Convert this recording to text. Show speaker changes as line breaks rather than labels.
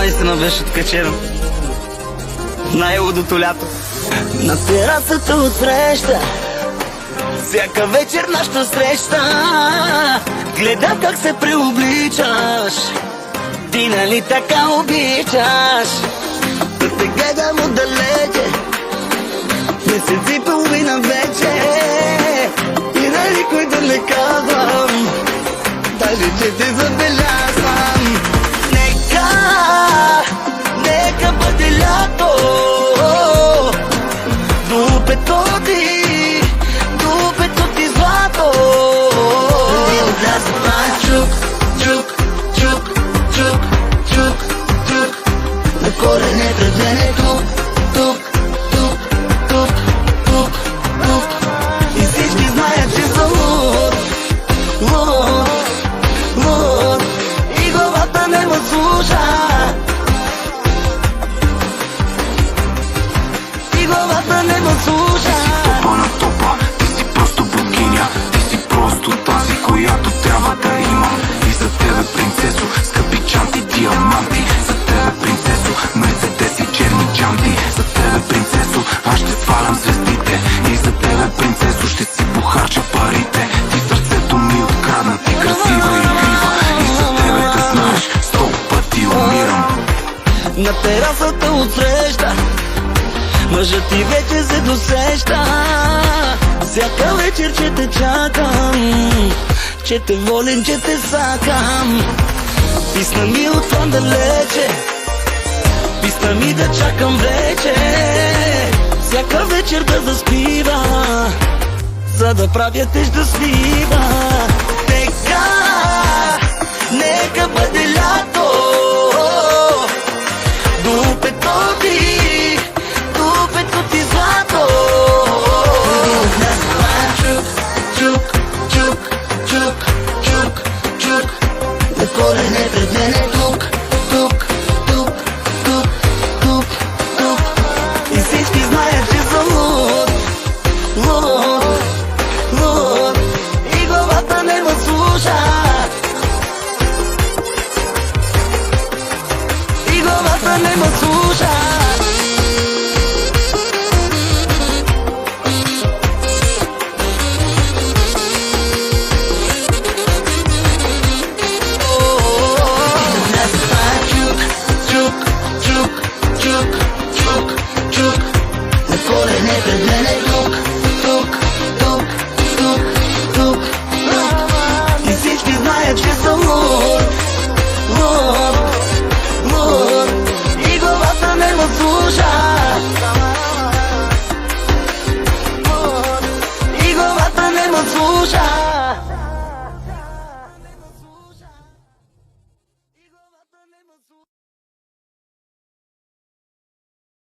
наистина беше откачено. Най-лудото лято.
На терасата отсреща, всяка вечер нашата среща, гледам как се преобличаш. Ти нали така обичаш да те гледам отдалече, месец и половина вече, и на никой да не казвам, даже че те забелязвам. Нека бъде лято, дупето ти злато. И отляса чук, чук, чук, чук, чук, чук, на корените взене тук, тук, тук, тук, тук, тук. И всички знаят, че съм луд, луд, луд, и главата не ме слуша. Главата не ме слуша.
Ти си топа на топа, ти си просто богиня, ти си просто тази, която трябва да имам. И за тебе, принцесо, скъпи чанти, диаманти. За тебе, принцесо, мерцедеси, черни джанти. За тебе, принцесо, аз ще свалям звездите. И за тебе, принцесо, ще си похарча парите. Ти сърцето ми открадна, ти красива и крива. И за тебе да знаеш, 100 пъти умирам.
На терасата отсреща мъжът ти вече се досеща. Всяка вечер, че те чакам, че те волим, че те сакам. Писна ми отвън далече, писна ми да чакам вече. Всяка вечер да заспива, за да правя те щастлива. Нека бъде